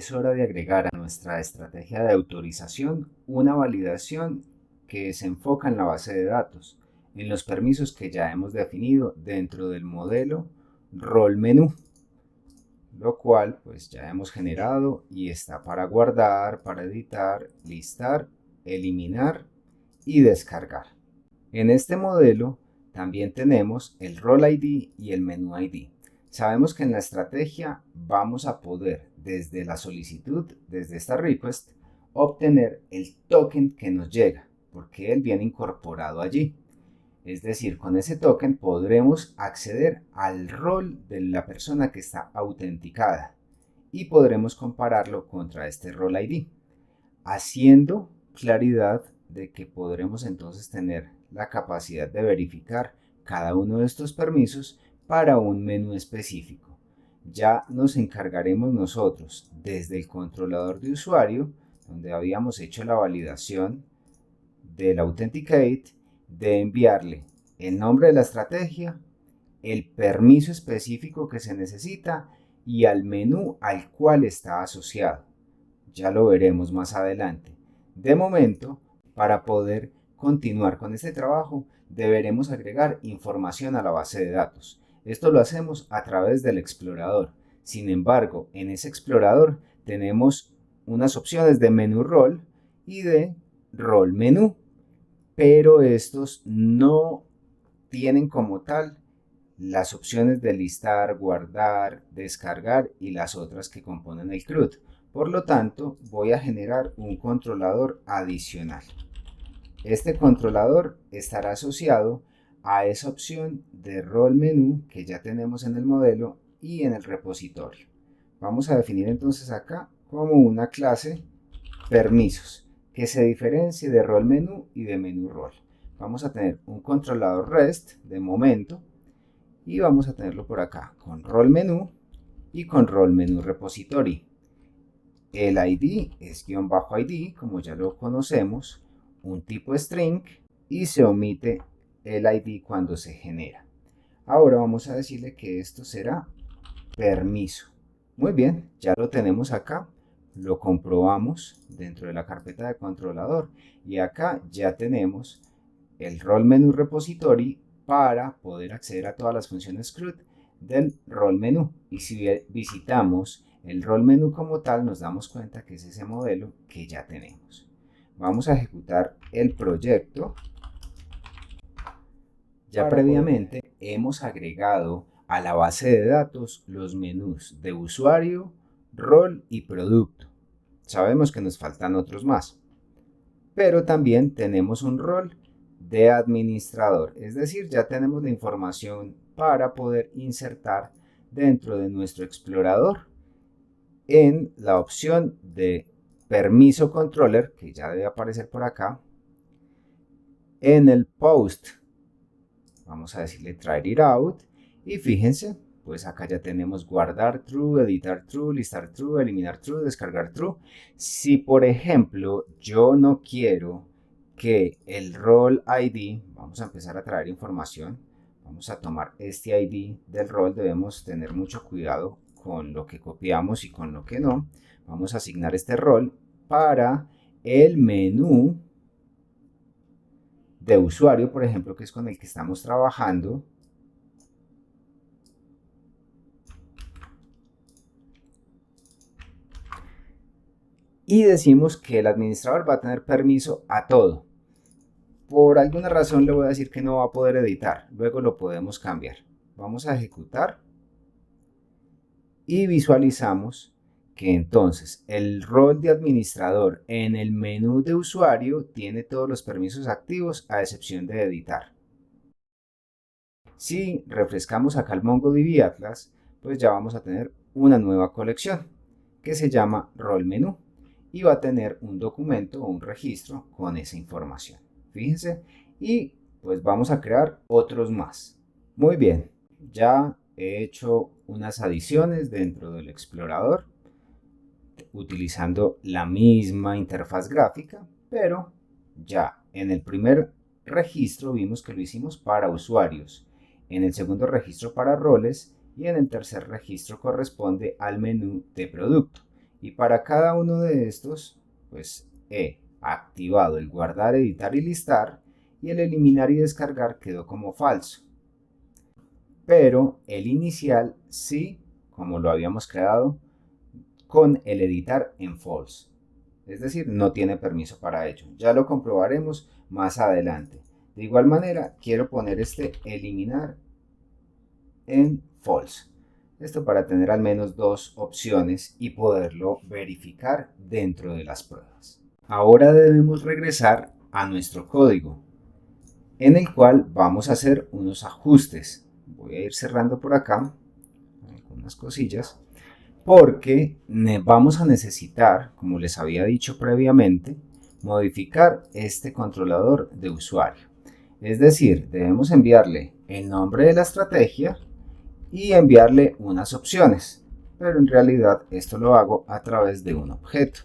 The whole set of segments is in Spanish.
es hora de agregar a nuestra estrategia de autorización una validación que se enfoca en la base de datos, en los permisos que ya hemos definido dentro del modelo rol menú, lo cual pues ya hemos generado y está para guardar, para editar, listar, eliminar y descargar. En este modelo también tenemos el rol ID y el menú ID. Sabemos que en la estrategia vamos a poder, desde la solicitud, desde esta request, obtener el token que nos llega, porque él viene incorporado allí. Es decir, con ese token podremos acceder al rol de la persona que está autenticada y podremos compararlo contra este rol ID, haciendo claridad de que podremos entonces tener la capacidad de verificar cada uno de estos permisos para un menú específico. Ya nos encargaremos nosotros desde el controlador de usuario, donde habíamos hecho la validación del Authenticate, de enviarle el nombre de la estrategia, el permiso específico que se necesita y al menú al cual está asociado. Ya lo veremos más adelante. De momento, para poder continuar con este trabajo, deberemos agregar información a la base de datos. Esto lo hacemos a través del explorador. Sin embargo, en ese explorador tenemos unas opciones de menú rol y de rol menú, pero estos no tienen como tal las opciones de listar, guardar, descargar y las otras que componen el CRUD. Por lo tanto, voy a generar un controlador adicional. Este controlador estará asociado a esa opción de rol menú que ya tenemos en el modelo y en el repositorio. Vamos a definir entonces acá como una clase permisos que se diferencie de rol menú y de menú rol. Vamos a tener un controlador REST de momento y vamos a tenerlo por acá con rol menú y con rol menú repository. El ID es _ID, como ya lo conocemos, un tipo string y se omite el ID cuando se genera. Ahora vamos a decirle que esto será permiso. Muy bien, ya lo tenemos acá, lo comprobamos dentro de la carpeta de controlador y acá ya tenemos el rol menú repository para poder acceder a todas las funciones CRUD del rol menú. Y si visitamos el rol menú como tal, nos damos cuenta que es ese modelo que ya tenemos. Vamos a ejecutar el proyecto. Ya previamente hemos agregado a la base de datos los menús de usuario, rol y producto. Sabemos que nos faltan otros más, pero también tenemos un rol de administrador, es decir, ya tenemos la información para poder insertar dentro de nuestro explorador en la opción de permiso controller, que ya debe aparecer por acá, en el post. Vamos a decirle try it out y fíjense, pues acá ya tenemos guardar true, editar true, listar true, eliminar true, descargar true. Si por ejemplo yo no quiero que el rol ID, vamos a empezar a traer información, vamos a tomar este ID del rol, debemos tener mucho cuidado con lo que copiamos y con lo que no. Vamos a asignar este rol para el menú de usuario, por ejemplo, que es con el que estamos trabajando. Y decimos que el administrador va a tener permiso a todo. Por alguna razón le voy a decir que no va a poder editar, luego lo podemos cambiar. Vamos a ejecutar y visualizamos que entonces el rol de administrador en el menú de usuario tiene todos los permisos activos a excepción de editar. Si refrescamos acá el MongoDB Atlas, pues ya vamos a tener una nueva colección que se llama rol menú y va a tener un documento o un registro con esa información. Fíjense, y pues vamos a crear otros más. Muy bien, ya he hecho unas adiciones dentro del explorador utilizando la misma interfaz gráfica, pero ya en el primer registro vimos que lo hicimos para usuarios, en el segundo registro para roles y en el tercer registro corresponde al menú de producto. Y para cada uno de estos, pues he activado el guardar, editar y listar, y el eliminar y descargar quedó como falso. Pero el inicial sí, como lo habíamos creado, con el editar en false. Es decir, no tiene permiso para ello. Ya lo comprobaremos más adelante. De igual manera, quiero poner este eliminar en false. Esto para tener al menos dos opciones y poderlo verificar dentro de las pruebas. Ahora debemos regresar a nuestro código, en el cual vamos a hacer unos ajustes. Voy a ir cerrando por acá algunas cosillas, porque vamos a necesitar, como les había dicho previamente, modificar este controlador de usuario. Es decir, debemos enviarle el nombre de la estrategia y enviarle unas opciones, pero en realidad esto lo hago a través de un objeto.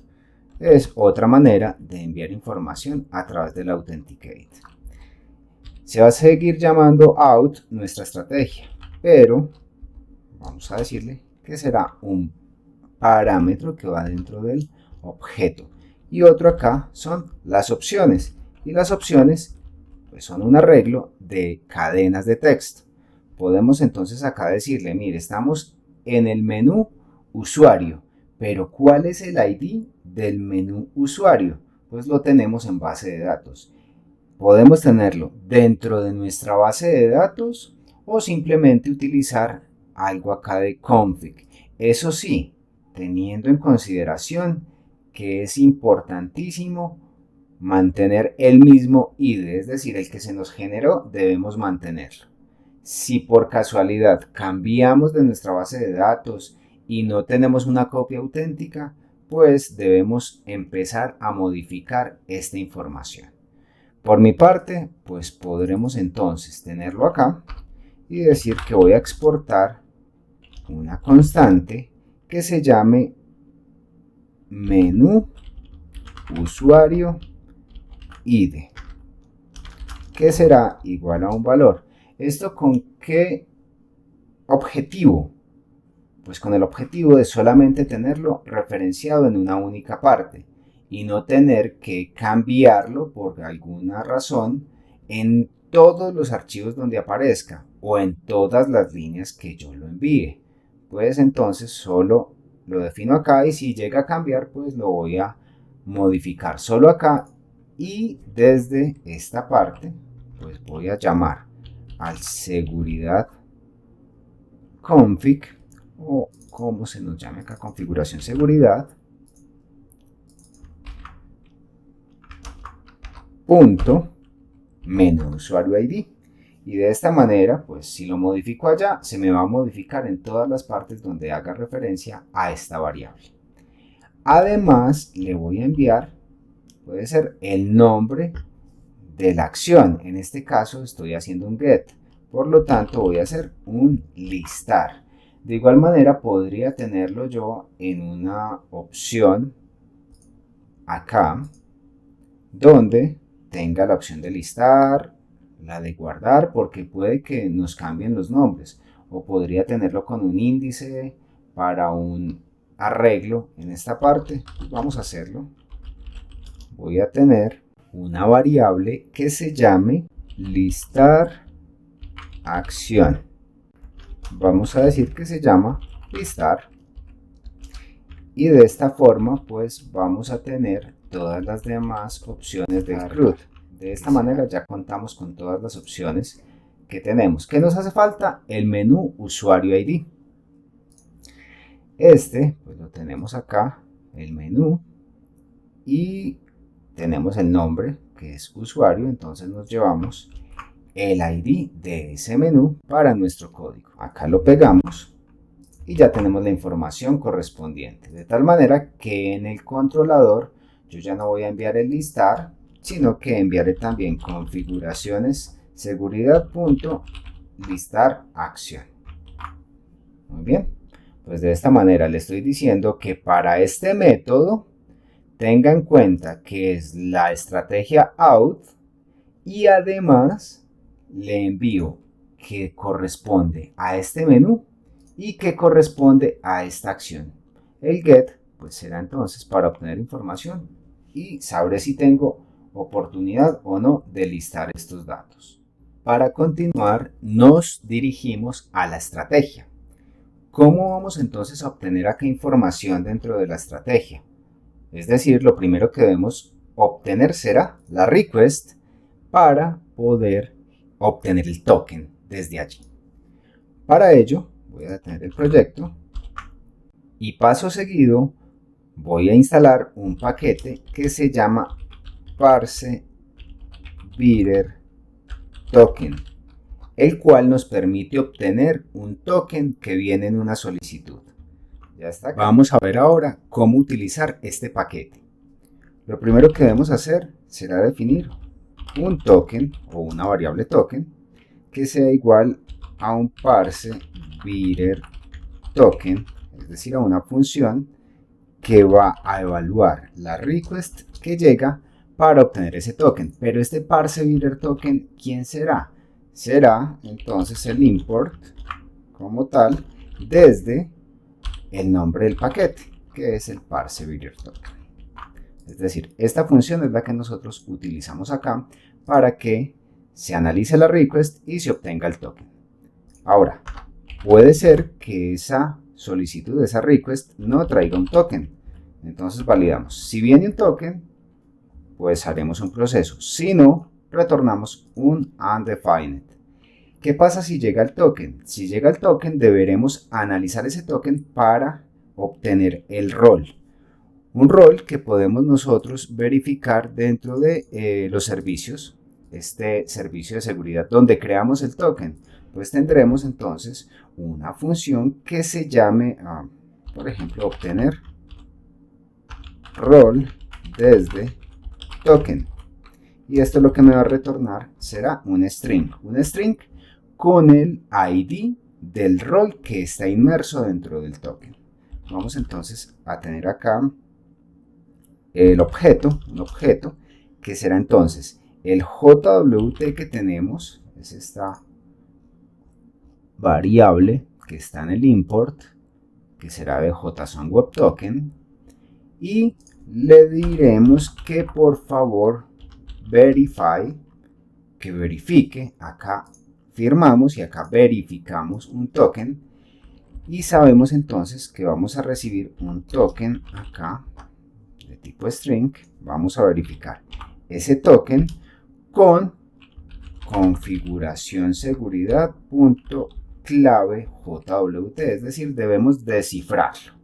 Es otra manera de enviar información a través del Authenticate. Se va a seguir llamando out nuestra estrategia, pero vamos a decirle que será un parámetro que va dentro del objeto. Y otro acá son las opciones. Y las opciones pues son un arreglo de cadenas de texto. Podemos entonces acá decirle, mire, estamos en el menú usuario, pero ¿cuál es el ID del menú usuario? Pues lo tenemos en base de datos. Podemos tenerlo dentro de nuestra base de datos o simplemente utilizar algo acá de config. Eso sí, teniendo en consideración que es importantísimo mantener el mismo ID, es decir, el que se nos generó debemos mantenerlo. Si por casualidad cambiamos de nuestra base de datos y no tenemos una copia auténtica, pues debemos empezar a modificar esta información. Por mi parte, pues podremos entonces tenerlo acá y decir que voy a exportar una constante que se llame menú usuario id, que será igual a un valor. ¿Esto con qué objetivo? Pues con el objetivo de solamente tenerlo referenciado en una única parte y no tener que cambiarlo por alguna razón en todos los archivos donde aparezca o en todas las líneas que yo lo envíe. Pues entonces solo lo defino acá y si llega a cambiar pues lo voy a modificar solo acá y desde esta parte pues voy a llamar al seguridad config o como se nos llame acá, configuración seguridad punto menú usuario ID, y de esta manera pues si lo modifico allá se me va a modificar en todas las partes donde haga referencia a esta variable. Además le voy a enviar, puede ser el nombre de la acción, en este caso estoy haciendo un get, por lo tanto voy a hacer un listar. De igual manera podría tenerlo yo en una opción acá donde tenga la opción de listar, la de guardar, porque puede que nos cambien los nombres, o podría tenerlo con un índice para un arreglo en esta parte. Vamos a hacerlo. Voy a tener una variable que se llame listar acción. Vamos a decir que se llama listar y de esta forma pues vamos a tener todas las demás opciones de root. De esta manera ya contamos con todas las opciones que tenemos. ¿Qué nos hace falta? El menú usuario ID. Este pues lo tenemos acá, el menú, y tenemos el nombre que es usuario, entonces nos llevamos el ID de ese menú para nuestro código. Acá lo pegamos y ya tenemos la información correspondiente, de tal manera que en el controlador yo ya no voy a enviar el listar, sino que enviaré también configuraciones seguridad.listar acción. Muy bien, pues de esta manera le estoy diciendo que para este método tenga en cuenta que es la estrategia out y además le envío que corresponde a este menú y que corresponde a esta acción, el get pues será entonces para obtener información y sabré si tengo oportunidad o no de listar estos datos. Para continuar, nos dirigimos a la estrategia. ¿Cómo vamos entonces a obtener acá información dentro de la estrategia? Es decir, lo primero que debemos obtener será la request para poder obtener el token desde allí. Para ello, voy a detener el proyecto y paso seguido voy a instalar un paquete que se llama parse bidder token, el cual nos permite obtener un token que viene en una solicitud. Ya está acá. Vamos a ver ahora cómo utilizar este paquete. Lo primero que debemos hacer será definir un token o una variable token que sea igual a un parse bidder token, es decir, a una función que va a evaluar la request que llega para obtener ese token. Pero este parse bidder token, ¿quién será? Será entonces el import como tal desde el nombre del paquete, que es el parse bidder token. Es decir, esta función es la que nosotros utilizamos acá para que se analice la request y se obtenga el token. Ahora, puede ser que esa solicitud, esa request, no traiga un token. Entonces validamos. Si viene un token, pues haremos un proceso. Si no, retornamos un undefined. ¿Qué pasa si llega el token? Si llega el token, deberemos analizar ese token para obtener el rol. Un rol que podemos nosotros verificar dentro de los servicios. Este servicio de seguridad donde creamos el token. Pues tendremos entonces una función que se llame, por ejemplo, obtener rol desde token. Y esto lo que me va a retornar será un string con el ID del rol que está inmerso dentro del token. Vamos entonces a tener acá el objeto, un objeto que será entonces el JWT que tenemos, es esta variable que está en el import, que será de JSON-WebToken, y le diremos que por favor verify, que verifique. Acá firmamos y acá verificamos un token y sabemos entonces que vamos a recibir un token acá de tipo string. Vamos a verificar ese token con configuración seguridad.clave JWT, es decir, debemos descifrarlo.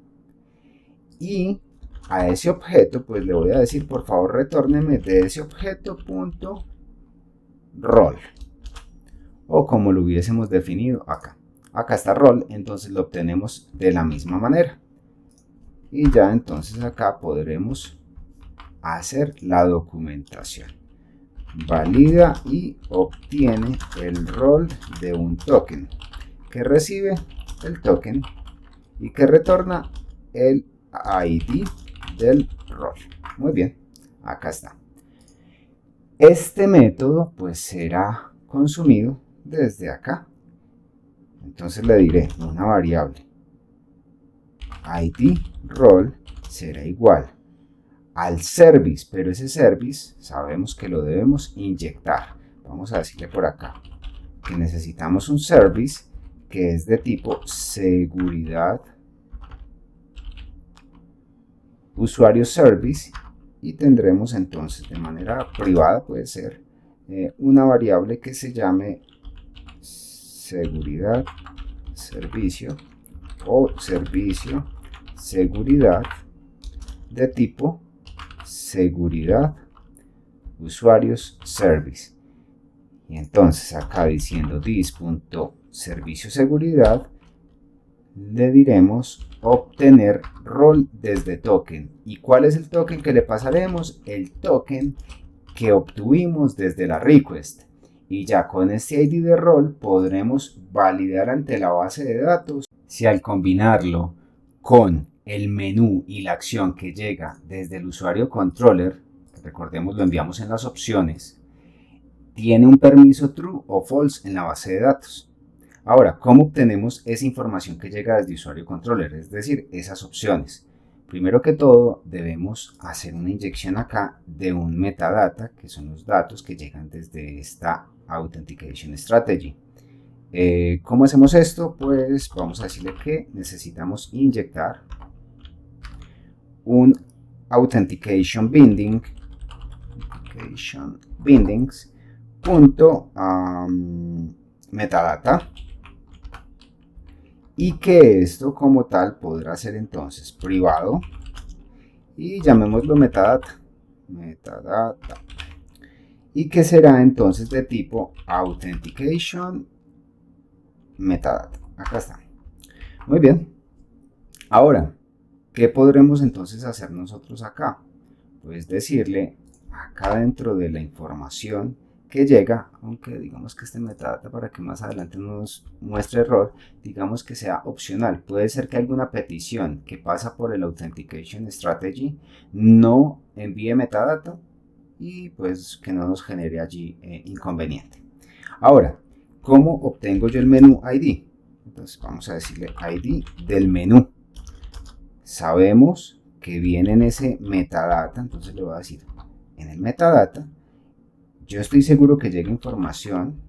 Y a ese objeto pues le voy a decir, por favor retórneme de ese objeto.rol, o como lo hubiésemos definido acá. Acá está rol, entonces lo obtenemos de la misma manera. Y ya entonces acá podremos hacer la documentación. Valida y obtiene el rol de un token, que recibe el token y que retorna el ID del rol. Muy bien, acá está. Este método pues será consumido desde acá. Entonces le diré una variable ID rol será igual al service, pero ese service sabemos que lo debemos inyectar. Vamos a decirle por acá que necesitamos un service que es de tipo seguridad usuario service, y tendremos entonces de manera privada, puede ser una variable que se llame seguridad servicio o servicio seguridad de tipo seguridad usuarios service. Y entonces acá diciendo this.servicio seguridad le diremos obtener rol desde token. ¿Y cuál es el token que le pasaremos? El token que obtuvimos desde la request. Y ya con este ID de rol podremos validar ante la base de datos si al combinarlo con el menú y la acción que llega desde el usuario controller, recordemos lo enviamos en las opciones, tiene un permiso true o false en la base de datos. Ahora, ¿cómo obtenemos esa información que llega desde usuario controller? Es decir, esas opciones. Primero que todo, debemos hacer una inyección acá de un metadata, que son los datos que llegan desde esta Authentication Strategy. ¿Cómo hacemos esto? Pues vamos a decirle que necesitamos inyectar un Authentication Bindings punto metadata, y que esto como tal podrá ser entonces privado y llamémoslo metadata, y que será entonces de tipo Authentication metadata. Acá está. Muy bien. Ahora, ¿qué podremos entonces hacer nosotros acá? Pues decirle acá dentro de la información que llega, aunque digamos que este metadata, para que más adelante nos muestre error, digamos que sea opcional. Puede ser que alguna petición que pasa por el Authentication Strategy no envíe metadata y pues que no nos genere allí inconveniente. Ahora, ¿cómo obtengo yo el menú ID? Entonces vamos a decirle ID del menú. Sabemos que viene en ese metadata, entonces le voy a decir en el metadata, yo estoy seguro que llega información,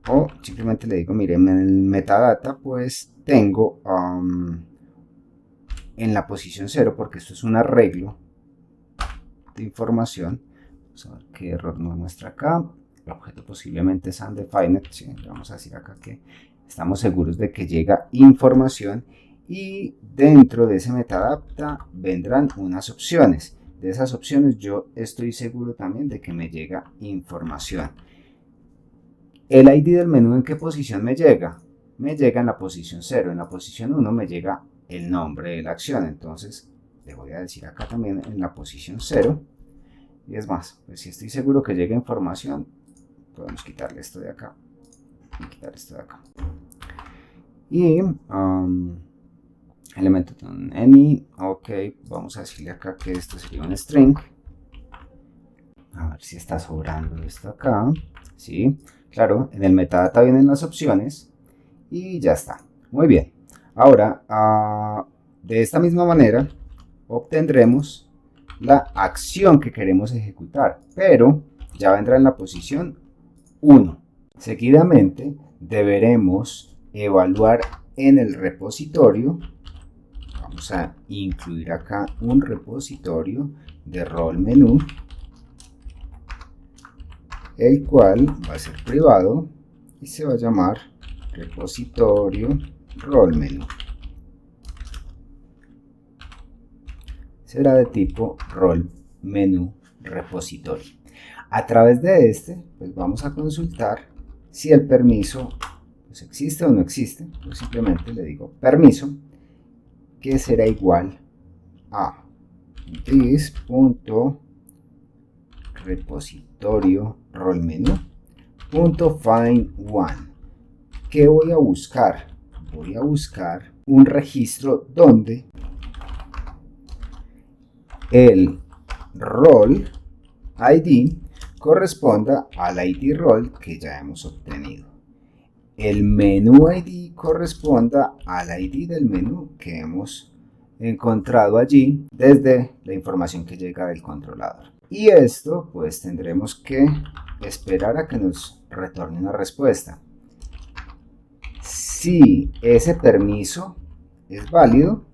o simplemente le digo, miren, en el metadata pues tengo en la posición 0, porque esto es un arreglo de información. Vamos a ver qué error nos muestra acá. El objeto posiblemente es undefined, ¿sí? Le vamos a decir acá que estamos seguros de que llega información, y dentro de ese metadata vendrán unas opciones. De esas opciones yo estoy seguro también de que me llega información. El ID del menú, ¿en qué posición me llega? Me llega en la posición 0. En la posición 1 me llega el nombre de la acción. Entonces le voy a decir acá también en la posición 0. Y es más, pues si estoy seguro que llega información, podemos quitarle esto de acá y quitar esto de acá. Y elemento any, ok, vamos a decirle acá que esto sería un string. A ver si está sobrando esto acá. Sí, claro, en el metadata vienen las opciones y ya está. Muy bien. Ahora, de esta misma manera, obtendremos la acción que queremos ejecutar, pero ya vendrá en la posición 1. Seguidamente, deberemos evaluar en el repositorio. Vamos a incluir acá un repositorio de rol menú, el cual va a ser privado y se va a llamar repositorio rol menú. Será de tipo rol menú repositorio. A través de este, pues vamos a consultar si el permiso pues existe o no existe. Pues simplemente le digo permiso, que será igual a this.repositorio rol menú .find one. ¿Qué voy a buscar? Voy a buscar un registro donde el rol ID corresponda al ID rol que ya hemos obtenido. El menú ID corresponda al ID del menú que hemos encontrado allí desde la información que llega del controlador. Y esto pues tendremos que esperar a que nos retorne una respuesta. Si ese permiso es válido,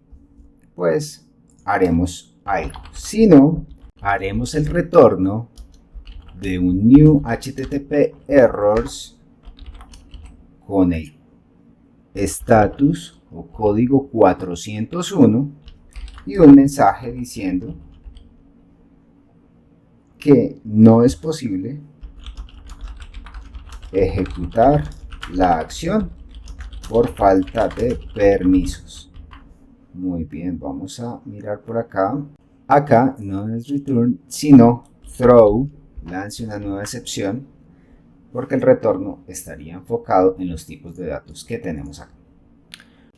pues haremos algo. Si no, haremos el retorno de un new HTTP errors con el status o código 401 y un mensaje diciendo que no es posible ejecutar la acción por falta de permisos. Muy bien, vamos a mirar por acá. Acá no es return, sino throw, lance una nueva excepción, porque el retorno estaría enfocado en los tipos de datos que tenemos acá.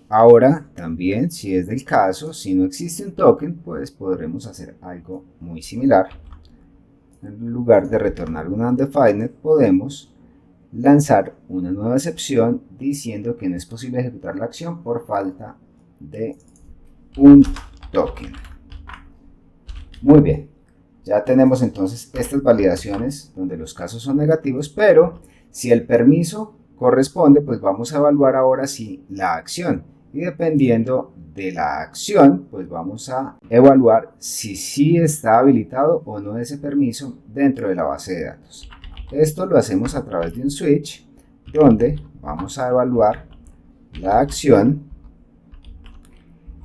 Ahora también, si es del caso, si no existe un token, pues podremos hacer algo muy similar. En lugar de retornar un undefined, podemos lanzar una nueva excepción diciendo que no es posible ejecutar la acción por falta de un token. Muy bien, ya tenemos entonces estas validaciones donde los casos son negativos, pero si el permiso corresponde, pues vamos a evaluar ahora sí la acción, y dependiendo de la acción, pues vamos a evaluar si sí está habilitado o no ese permiso dentro de la base de datos. Esto lo hacemos a través de un switch, donde vamos a evaluar la acción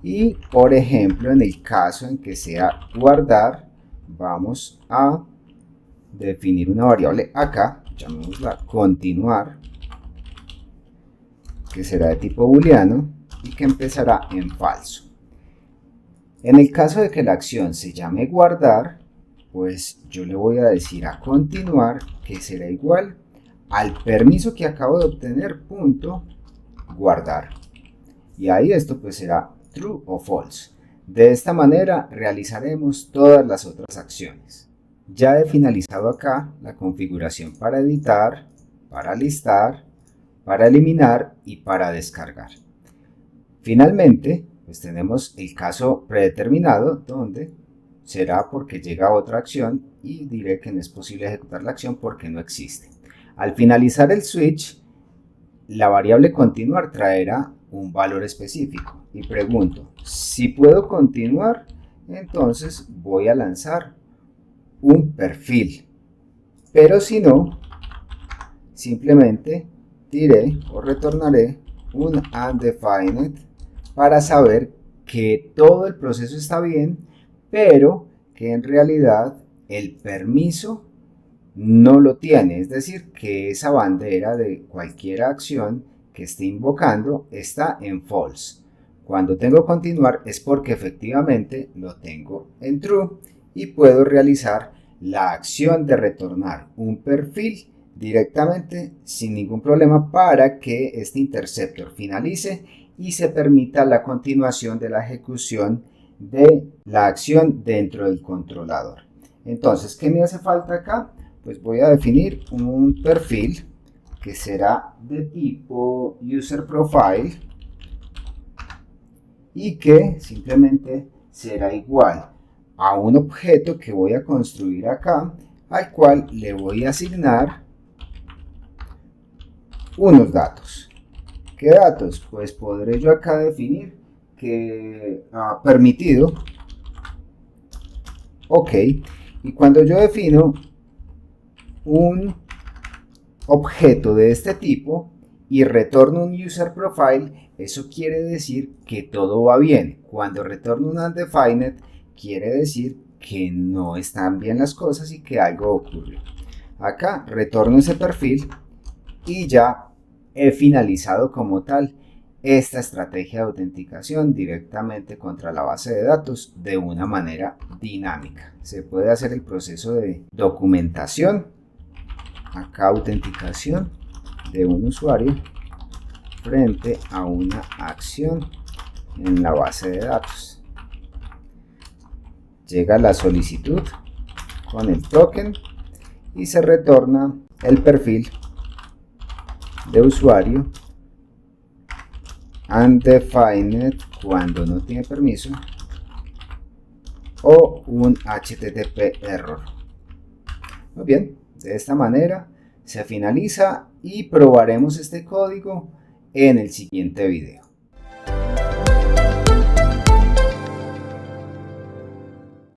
y, por ejemplo, en el caso en que sea guardar, vamos a definir una variable acá, llamémosla continuar, que será de tipo booleano y que empezará en falso. En el caso de que la acción se llame guardar, pues yo le voy a decir a continuar que será igual al permiso que acabo de obtener, punto guardar. Y ahí esto pues será true o false. De esta manera realizaremos todas las otras acciones. Ya he finalizado acá la configuración para editar, para listar, para eliminar y para descargar. Finalmente, pues tenemos el caso predeterminado, donde será porque llega otra acción y diré que no es posible ejecutar la acción porque no existe. Al finalizar el switch, la variable continuar traerá un valor específico y pregunto, si puedo continuar, entonces voy a lanzar un perfil, pero si no, simplemente diré o retornaré un undefined para saber que todo el proceso está bien, pero que en realidad el permiso no lo tiene, es decir, que esa bandera de cualquier acción que esté invocando está en false. Cuando tengo continuar es porque efectivamente lo tengo en true y puedo realizar la acción de retornar un perfil directamente sin ningún problema para que este interceptor finalice y se permita la continuación de la ejecución de la acción dentro del controlador. Entonces, ¿qué me hace falta acá? Pues voy a definir un perfil que será de tipo user profile y que simplemente será igual a un objeto que voy a construir acá, al cual le voy a asignar unos datos. ¿Qué datos? Pues podré yo acá definir que permitido, ok, y cuando yo defino un objeto de este tipo y retorno un user profile, eso quiere decir que todo va bien. Cuando retorno un undefined, quiere decir que no están bien las cosas y que algo ocurrió. Acá retorno ese perfil y ya he finalizado como tal esta estrategia de autenticación directamente contra la base de datos de una manera dinámica. Se puede hacer el proceso de documentación, acá autenticación de un usuario frente a una acción en la base de datos. Llega la solicitud con el token y se retorna el perfil de usuario undefined cuando no tiene permiso o un HTTP error. Muy bien, de esta manera se finaliza y probaremos este código en el siguiente video.